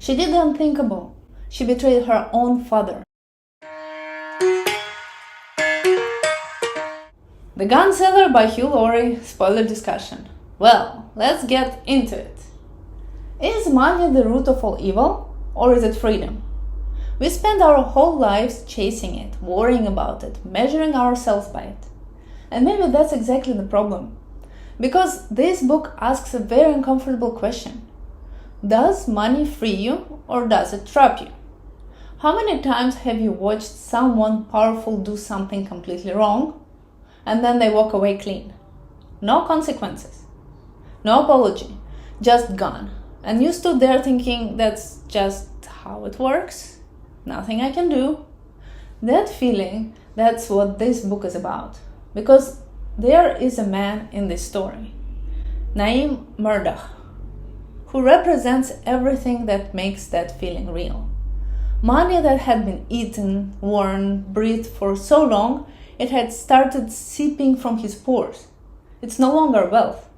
She did the unthinkable. She betrayed her own father. The Gun Seller by Hugh Laurie, spoiler discussion. Well, let's get into it. Is money the root of all evil, or is it freedom? We spend our whole lives chasing it, worrying about it, measuring ourselves by it. And maybe that's exactly the problem. Because this book asks a very uncomfortable question. Does money free you, or does it trap you? How many times have you watched someone powerful do something completely wrong, and then they walk away clean? No consequences. No apology. Just gone. And you stood there thinking, that's just how it works? Nothing I can do. That feeling, that's what this book is about. Because there is a man in this story, Naim Murdoch, who represents everything that makes that feeling real. Money that had been eaten, worn, breathed for so long, it had started seeping from his pores. It's no longer wealth.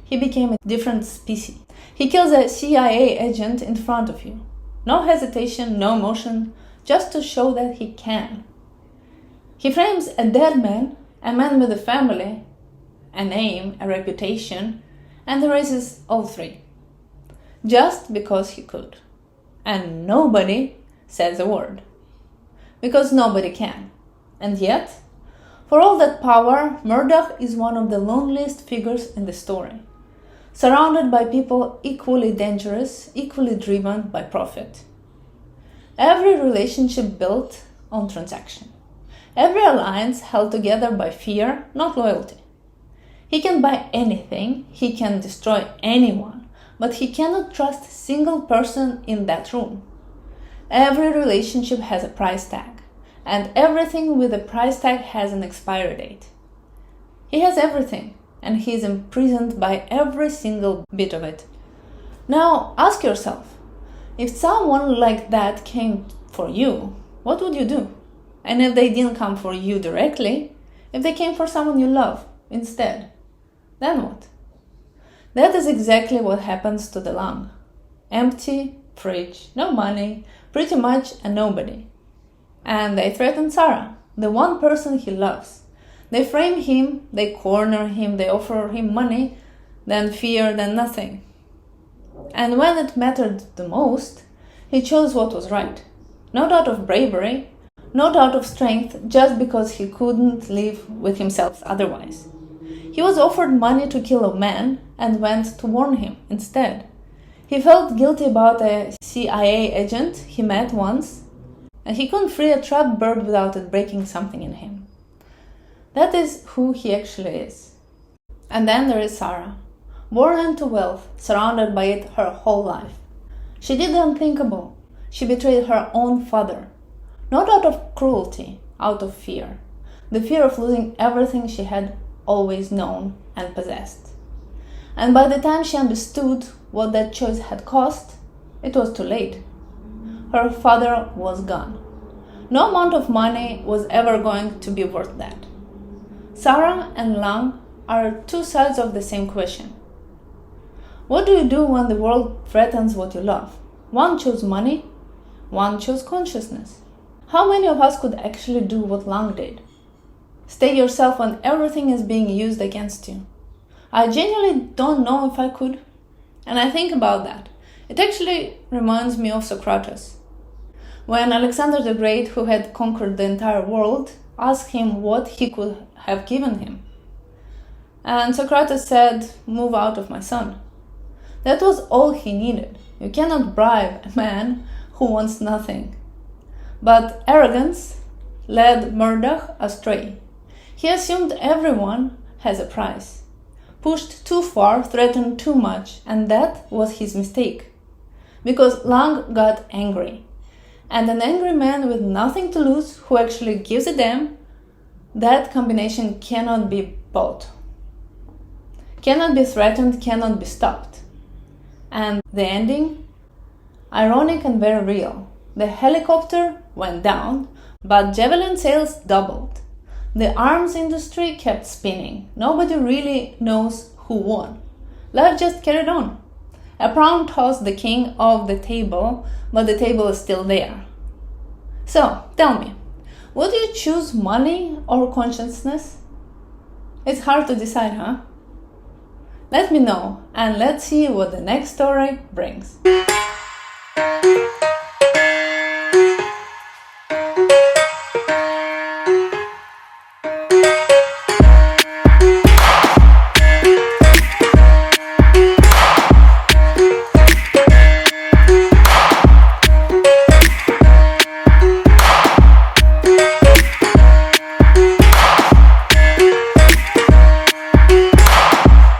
He became a different species. He kills a CIA agent in front of you. No hesitation, no emotion, just to show that he can. He frames a dead man, a man with a family, a name, a reputation, and erases all three. Just because he could. And nobody says a word. Because nobody can. And yet, for all that power, Murdoch is one of the loneliest figures in the story. Surrounded by people equally dangerous, equally driven by profit. Every relationship built on transaction. Every alliance held together by fear, not loyalty. He can buy anything, he can destroy anyone, but he cannot trust a single person in that room. Every relationship has a price tag, and everything with a price tag has an expiry date. He has everything, and he is imprisoned by every single bit of it. Now, ask yourself, if someone like that came for you, what would you do? And if they didn't come for you directly, if they came for someone you love instead, then what? That is exactly what happens to the lung. Empty fridge, no money, pretty much a nobody. And they threaten Sarah, the one person he loves. They frame him, they corner him, they offer him money, then fear, then nothing. And when it mattered the most, he chose what was right. Not out of bravery, not out of strength, just because he couldn't live with himself otherwise. He was offered money to kill a man and went to warn him instead. He felt guilty about a CIA agent he met once, and he couldn't free a trapped bird without it breaking something in him. That is who he actually is. And then there is Sarah, born into wealth, surrounded by it her whole life. She did the unthinkable. She betrayed her own father. Not out of cruelty, out of fear. The fear of losing everything she had always known and possessed. And by the time she understood what that choice had cost, it was too late. Her father was gone. No amount of money was ever going to be worth that. Sarah and Lang are two sides of the same question. What do you do when the world threatens what you love? One chose money, one chose consciousness. How many of us could actually do what Lang did? Stay yourself when everything is being used against you. I genuinely don't know if I could. And I think about that. It actually reminds me of Socrates. When Alexander the Great, who had conquered the entire world, asked him what he could have given him. And Socrates said, "Move out of my son." That was all he needed. You cannot bribe a man who wants nothing. But arrogance led Murdoch astray. He assumed everyone has a price. Pushed too far, threatened too much, and that was his mistake. Because Lang got angry. And an angry man with nothing to lose, who actually gives a damn, that combination cannot be bought. Cannot be threatened, cannot be stopped. And the ending? Ironic and very real. The helicopter went down, but javelin sales doubled. The arms industry kept spinning. Nobody really knows who won. Life just carried on. A pawn tossed the king off the table, but the table is still there. So, tell me, would you choose money or consciousness? It's hard to decide, huh? Let me know, and let's see what the next story brings.